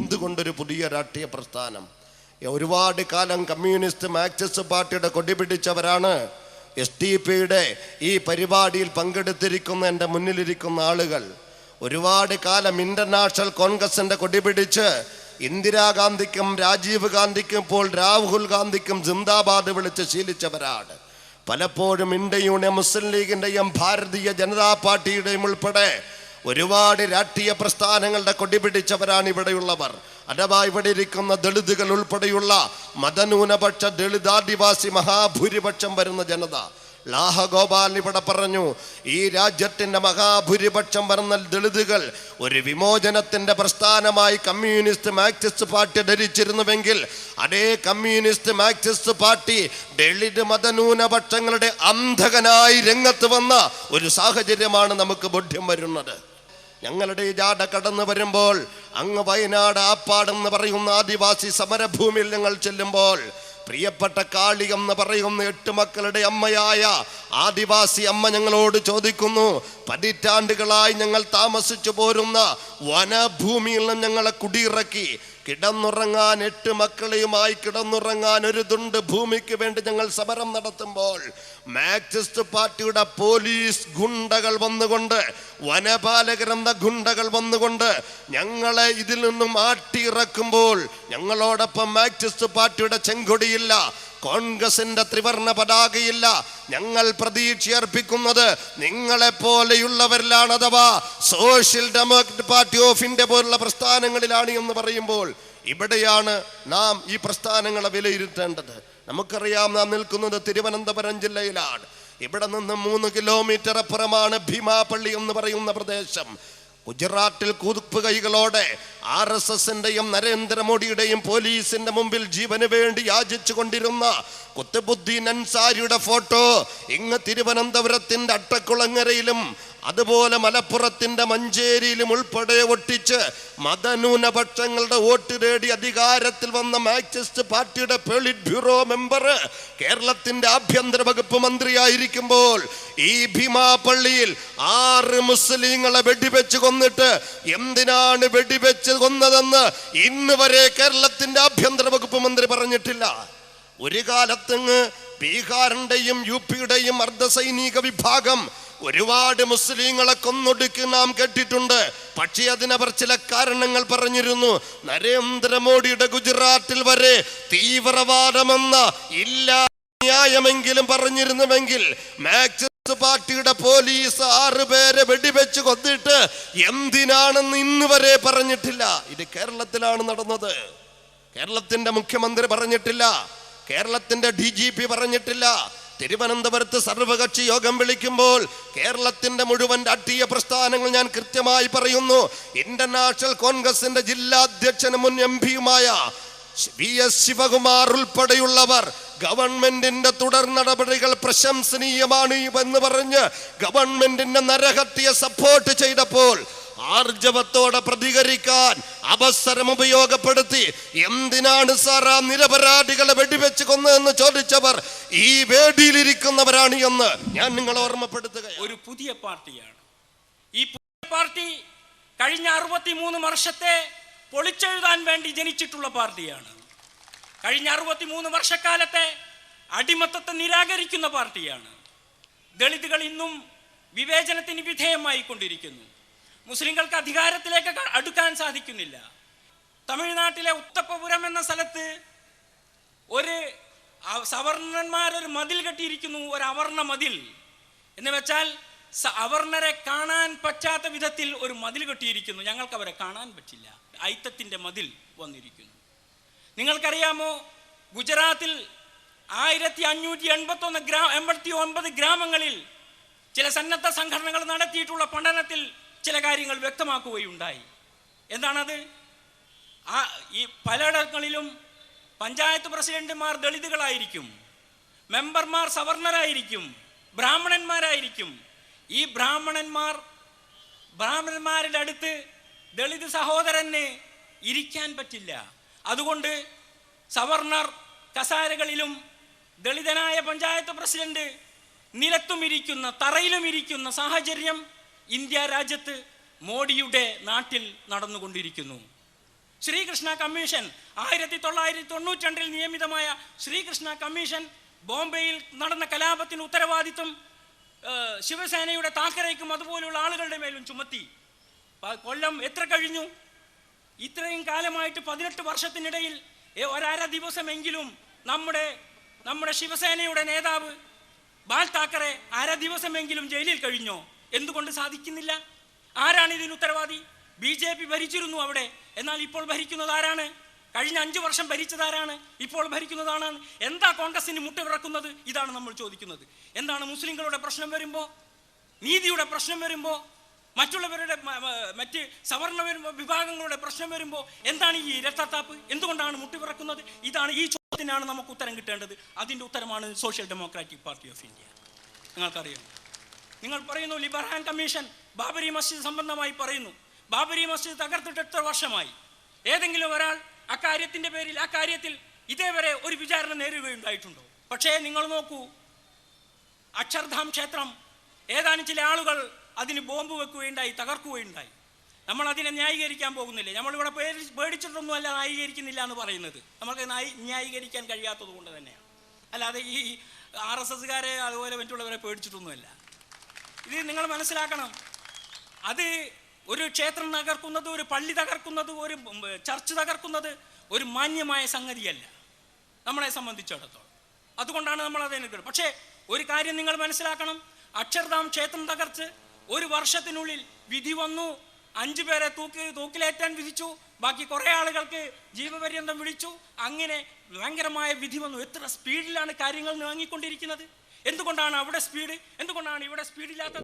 എന്തുകൊണ്ടൊരു പുതിയ രാഷ്ട്രീയ പ്രസ്ഥാനം? ഒരുപാട് കാലം കമ്മ്യൂണിസ്റ്റ് മാർക്സിസ്റ്റ് പാർട്ടിയുടെ കൊടി പിടിച്ചവരാണ് SDP-യുടെ ഈ പരിപാടിയിൽ പങ്കെടുത്തിരിക്കുന്ന എൻ്റെ മുന്നിലിരിക്കുന്ന ആളുകൾ. ഒരുപാട് കാലം ഇന്റർനാഷണൽ കോൺഗ്രസിന്റെ കൊടി പിടിച്ച് ഇന്ദിരാഗാന്ധിക്കും രാജീവ് ഗാന്ധിക്കും ഇപ്പോൾ രാഹുൽ ഗാന്ധിക്കും സിന്ദാബാദ് വിളിച്ച് ശീലിച്ചവരാണ്. പലപ്പോഴും ഇന്ത്യൻ യൂണിയൻ മുസ്ലിം ലീഗിന്റെയും ഭാരതീയ ജനതാ പാർട്ടിയുടെയും ഉൾപ്പെടെ ഒരുപാട് രാഷ്ട്രീയ പ്രസ്ഥാനങ്ങളുടെ കൊടി പിടിച്ചവരാണ് ഇവിടെയുള്ളവർ. അഥവാ ഇവിടെ ഇരിക്കുന്ന ദളിതുകൾ ഉൾപ്പെടെയുള്ള മതന്യൂനപക്ഷ ദളിതാദിവാസി മഹാഭൂരിപക്ഷം വരുന്ന ജനത. ലാഹഗോപാൽ ഇവിടെ പറഞ്ഞു, ഈ രാജ്യത്തിന്റെ മഹാഭൂരിപക്ഷം വരുന്ന ദളിതുകൾ ഒരു വിമോചനത്തിന്റെ പ്രസ്ഥാനമായി കമ്മ്യൂണിസ്റ്റ് മാർക്സിസ്റ്റ് പാർട്ടി ധരിച്ചിരുന്നുവെങ്കിൽ അതേ കമ്മ്യൂണിസ്റ്റ് മാർക്സിസ്റ്റ് പാർട്ടി ദളിത് മതന്യൂനപക്ഷങ്ങളുടെ അന്ധകനായി രംഗത്ത് വന്ന ഒരു സാഹചര്യമാണ് നമുക്ക് ബോധ്യം വരുന്നത്. ഞങ്ങളുടെ ഈ ജാഥ കടന്നു വരുമ്പോൾ അങ്ങ് വയനാട് ആപ്പാടെന്ന് പറയുന്ന ആദിവാസി സമരഭൂമിയിൽ ഞങ്ങൾ ചെല്ലുമ്പോൾ പ്രിയപ്പെട്ട കാളി എന്ന് പറയുന്ന 8 മക്കളുടെ അമ്മയായ ആദിവാസി അമ്മ ഞങ്ങളോട് ചോദിക്കുന്നു, പതിറ്റാണ്ടുകളായി ഞങ്ങൾ താമസിച്ചു പോരുന്ന വനഭൂമിയിൽ നിന്ന് ഞങ്ങളെ കുടിയിറക്കി കിടന്നുറങ്ങാൻ 8 മക്കളെയുമായി കിടന്നുറങ്ങാൻ ഒരു തുണ്ട് ഭൂമിക്ക് വേണ്ടി ഞങ്ങൾ സമരം നടത്തുമ്പോൾ മാർക്സിസ്റ്റ് പാർട്ടിയുടെ പോലീസ് ഗുണ്ടകൾ വന്നുകൊണ്ട്, വനപാലകരെന്ന ഗുണ്ടകൾ വന്നുകൊണ്ട് ഞങ്ങളെ ഇതിൽ നിന്നും മാറ്റിയിറക്കുമ്പോൾ ഞങ്ങളോടൊപ്പം മാർക്സിസ്റ്റ് പാർട്ടിയുടെ ചെങ്കൊടിയില്ല, കോൺഗ്രസിന്റെ ത്രിവർണ പതാകയില്ല. ഞങ്ങൾ പ്രതീക്ഷയർപ്പിക്കുന്നത് നിങ്ങളെപ്പോലെയുള്ളവരിലാണ്, അഥവാ social democratic party of India പോലുള്ള പ്രസ്ഥാനങ്ങളിലാണ് എന്ന് പറയുമ്പോൾ ഇവിടെയാണ് നാം ഈ പ്രസ്ഥാനങ്ങളെ വിലയിരുത്തേണ്ടത്. നമുക്കറിയാം, നാം നിൽക്കുന്നത് തിരുവനന്തപുരം ജില്ലയിലാണ്. ഇവിടെ നിന്ന് 3 കിലോമീറ്റർ അപ്പുറമാണ് ഭീമാപള്ളി എന്ന് പറയുന്ന പ്രദേശം. ഗുജറാത്തിൽ കൂർപ്പ് കൈകളോടെ RSSന്റെയും നരേന്ദ്രമോദിയുടെയും പോലീസിന്റെ മുമ്പിൽ ജീവന് വേണ്ടി യാചിച്ചു കൊണ്ടിരുന്ന കുത്തുബുദ്ദീൻ അൻസാരിയുടെ ഫോട്ടോ ഇങ്ങ് തിരുവനന്തപുരത്തിന്റെ അട്ടക്കുളങ്ങരയിലും അതുപോലെ മലപ്പുറത്തിന്റെ മഞ്ചേരിയിലും ഉൾപ്പെടെ ഒട്ടിച്ച് മതന്യൂനപക്ഷങ്ങളുടെ വോട്ട് തേടി അധികാരത്തിൽ വന്ന മാർക്സിസ്റ്റ് പാർട്ടിയുടെ പോളിറ്റ് ബ്യൂറോ മെമ്പർ കേരളത്തിന്റെ ആഭ്യന്തര വകുപ്പ് മന്ത്രിയായിരിക്കുമ്പോൾ ഈ ഭീമാപള്ളിയിൽ 6 മുസ്ലിങ്ങളെ വെടിവെച്ച് കൊന്നിട്ട് എന്തിനാണ് വെടിവെച്ച് കൊന്നതെന്ന് ഇന്ന് വരെ കേരളത്തിന്റെ ആഭ്യന്തര വകുപ്പ് മന്ത്രി പറഞ്ഞിട്ടില്ല. ഒരു കാലത്തങ്ങ് ബീഹാറിന്റെയും UP-യുടെയും അർദ്ധസൈനിക വിഭാഗം ഒരുപാട് മുസ്ലിങ്ങളെ കൊന്നൊടുക്കി നാം കേട്ടിട്ടുണ്ട്. പക്ഷേ അതിനവർ ചില കാരണങ്ങൾ പറഞ്ഞിരുന്നു. നരേന്ദ്രമോദിയുടെ ഗുജറാത്തിൽ വരെ തീവ്രവാദമെന്ന ഇല്ലാ ന്യായമെങ്കിലും പറഞ്ഞിരുന്നുവെങ്കിൽ മാർക്സിസ്റ്റ് പാർട്ടിയുടെ പോലീസ് 6 പേരെ വെടിവെച്ച് കൊന്നിട്ട് എന്തിനാണെന്ന് ഇന്ന് വരെ പറഞ്ഞിട്ടില്ല. ഇത് കേരളത്തിലാണ് നടന്നത്. കേരളത്തിന്റെ മുഖ്യമന്ത്രി പറഞ്ഞിട്ടില്ല, കേരളത്തിന്റെ DGP പറഞ്ഞിട്ടില്ല. തിരുവനന്തപുരത്ത് സർവകക്ഷി യോഗം വിളിക്കുമ്പോൾ കേരളത്തിന്റെ മുഴുവൻ രാഷ്ട്രീയ പ്രസ്ഥാനങ്ങൾ ഞാൻ കൃത്യമായി പറയുന്നു. ഇന്റർനാഷണൽ കോൺഗ്രസിന്റെ ജില്ലാ അധ്യക്ഷനും മുൻ MP-യുമായ VS ശിവകുമാർ ഉൾപ്പെടെയുള്ളവർ ഗവൺമെന്റിന്റെ തുടർ നടപടികൾ പ്രശംസനീയമാണ് എന്ന് പറഞ്ഞ് ഗവൺമെന്റിന്റെ നരഹത്യയെ സപ്പോർട്ട് ചെയ്തപ്പോൾ ആർജവത്തോടെ പ്രതികരിക്കാൻ അവസരം ഉപയോഗപ്പെടുത്തി എന്തിനാണ് സാർ ആ നിരപരാധികളെ വെടിവെച്ച് കൊന്നതെന്ന് ചോദിച്ചവർ ഈ വേദിയിലിരിക്കുന്നവരാണ് എന്ന് ഞാൻ നിങ്ങളെ ഓർമ്മപ്പെടുത്തുക. ഒരു പുതിയ പാർട്ടിയാണ് ഈ പുതിയ പാർട്ടി. കഴിഞ്ഞ 63 വർഷത്തെ പൊളിച്ചെഴുതാൻ വേണ്ടി ജനിച്ചിട്ടുള്ള പാർട്ടിയാണ്. കഴിഞ്ഞ 63 വർഷക്കാലത്തെ അടിമത്തത്തെ നിരാകരിക്കുന്ന പാർട്ടിയാണ്. ദളിതുകൾ ഇന്നും വിവേചനത്തിന് വിധേയമായി കൊണ്ടിരിക്കുന്നു. മുസ്ലിങ്ങൾക്ക് അധികാരത്തിലേക്ക് അടുക്കാൻ സാധിക്കുന്നില്ല. തമിഴ്നാട്ടിലെ ഉത്തപ്പപുരം എന്ന സ്ഥലത്ത് ഒരു സവർണന്മാരൊരു മതിൽ കെട്ടിയിരിക്കുന്നു, ഒരു അവർണ മതിൽ എന്ന് വെച്ചാൽ അവർണരെ കാണാൻ പറ്റാത്ത വിധത്തിൽ ഒരു മതിൽ കെട്ടിയിരിക്കുന്നു. ഞങ്ങൾക്ക് അവരെ കാണാൻ പറ്റില്ല. ഐത്തത്തിന്റെ മതിൽ വന്നിരിക്കുന്നു. നിങ്ങൾക്കറിയാമോ, ഗുജറാത്തിൽ 1589 ഗ്രാമങ്ങളിൽ ചില സന്നദ്ധ സംഘടനകൾ നടത്തിയിട്ടുള്ള പഠനത്തിൽ ചില കാര്യങ്ങൾ വ്യക്തമാക്കുകയുണ്ടായി. എന്താണത്? ഈ പലയിടങ്ങളിലും പഞ്ചായത്ത് പ്രസിഡന്റുമാർ ദളിതുകളായിരിക്കും, മെമ്പർമാർ സവർണരായിരിക്കും, ബ്രാഹ്മണന്മാരായിരിക്കും. ഈ ബ്രാഹ്മണന്മാരുടെ അടുത്ത് ദളിത് സഹോദരന് ഇരിക്കാൻ പറ്റില്ല. അതുകൊണ്ട് സവർണർ കസാരകളിലും ദളിതനായ പഞ്ചായത്ത് പ്രസിഡന്റ് നിലത്തും ഇരിക്കുന്ന, തറയിലും ഇരിക്കുന്ന സാഹചര്യം ഇന്ത്യ രാജ്യത്ത് മോഡിയുടെ നാട്ടിൽ നടന്നുകൊണ്ടിരിക്കുന്നു. ശ്രീകൃഷ്ണ കമ്മീഷൻ 1992 നിയമിതമായ ശ്രീകൃഷ്ണ കമ്മീഷൻ ബോംബെയിൽ നടന്ന കലാപത്തിന് ഉത്തരവാദിത്വം ശിവസേനയുടെ താക്കറേക്കും അതുപോലുള്ള ആളുകളുടെ മേലും ചുമത്തി. കൊല്ലം എത്ര കഴിഞ്ഞു? ഇത്രയും കാലമായിട്ട് 18 വർഷത്തിനിടയിൽ ഒരര ദിവസമെങ്കിലും നമ്മുടെ ശിവസേനയുടെ നേതാവ് ബാൽ താക്കറെ അര ദിവസമെങ്കിലും ജയിലിൽ കഴിഞ്ഞോ? എന്തുകൊണ്ട് സാധിക്കുന്നില്ല? ആരാണ് ഇതിന് ഉത്തരവാദി? BJP ഭരിച്ചിരുന്നു അവിടെ. എന്നാൽ ഇപ്പോൾ ഭരിക്കുന്നത് ആരാണ്? കഴിഞ്ഞ 5 വർഷം ഭരിച്ചതാരാണ്? ഇപ്പോൾ ഭരിക്കുന്നതാണ്. എന്താ കോൺഗ്രസിന് മുട്ടുവിറക്കുന്നത്? ഇതാണ് നമ്മൾ ചോദിക്കുന്നത്. എന്താണ് മുസ്ലിങ്ങളുടെ പ്രശ്നം വരുമ്പോൾ, നീതിയുടെ പ്രശ്നം വരുമ്പോൾ, മറ്റുള്ളവരുടെ മറ്റ് സവർണ വിഭാഗങ്ങളുടെ പ്രശ്നം വരുമ്പോൾ എന്താണ് ഈ ഇരട്ടത്താപ്പ്? എന്തുകൊണ്ടാണ് മുട്ടിവിറക്കുന്നത്? ഇതാണ്, ഈ ചോദ്യത്തിനാണ് നമുക്ക് ഉത്തരം കിട്ടേണ്ടത്. അതിൻ്റെ ഉത്തരമാണ് social democratic party of India. നിങ്ങൾക്കറിയാം, നിങ്ങൾ പറയുന്നു ലിബർഹാൻ കമ്മീഷൻ ബാബരി മസ്ജിദ് സംബന്ധമായി പറയുന്നു. ബാബരി മസ്ജിദ് തകർത്തിട്ട് എത്ര വർഷമായി? ഏതെങ്കിലും ഒരാൾ ആ കാര്യത്തിൽ ഇതേവരെ ഒരു വിചാരണ നേരിടുകയുണ്ടായിട്ടുണ്ടോ? പക്ഷേ നിങ്ങൾ നോക്കൂ, അക്ഷർധാം ക്ഷേത്രം ഏതാനും ചില ആളുകൾ അതിന് ബോംബ് വെക്കുകയുണ്ടായി, തകർക്കുകയുണ്ടായി. നമ്മൾ അതിനെ ന്യായീകരിക്കാൻ പോകുന്നില്ല. നമ്മളിവിടെ പേടിച്ചിട്ടൊന്നുമല്ല ന്യായീകരിക്കുന്നില്ല എന്ന് പറയുന്നത്. നമുക്ക് ന്യായീകരിക്കാൻ കഴിയാത്തത് കൊണ്ട് തന്നെയാണ്. അല്ലാതെ ഈ RSSകാരെ അതുപോലെ മറ്റുള്ളവരെ പേടിച്ചിട്ടൊന്നുമല്ല. ഇത് നിങ്ങൾ മനസ്സിലാക്കണം. അത് ഒരു ക്ഷേത്രം തകർക്കുന്നത്, ഒരു പള്ളി തകർക്കുന്നത്, ഒരു ചർച്ച് തകർക്കുന്നത് ഒരു മാന്യമായ സംഗതിയല്ല നമ്മളെ സംബന്ധിച്ചിടത്തോളം. അതുകൊണ്ടാണ് നമ്മൾ അതിനെ. പക്ഷേ ഒരു കാര്യം നിങ്ങൾ മനസ്സിലാക്കണം, അക്ഷർധാം ക്ഷേത്രം തകർച്ച് 1 വർഷത്തിനുള്ളിൽ വിധി വന്നു. 5 പേരെ തൂക്കിലേറ്റാൻ വിധിച്ചു. ബാക്കി കുറേ ആളുകൾക്ക് ജീവപര്യന്തം വിളിച്ചു. അങ്ങനെ ഭയങ്കരമായ വിധി വന്നു. എത്ര സ്പീഡിലാണ് കാര്യങ്ങൾ നീങ്ങിക്കൊണ്ടിരിക്കുന്നത്! എന്തുകൊണ്ടാണ് അവിടെ സ്പീഡ്? എന്തുകൊണ്ടാണ് ഇവിടെ സ്പീഡില്ലാത്തത്?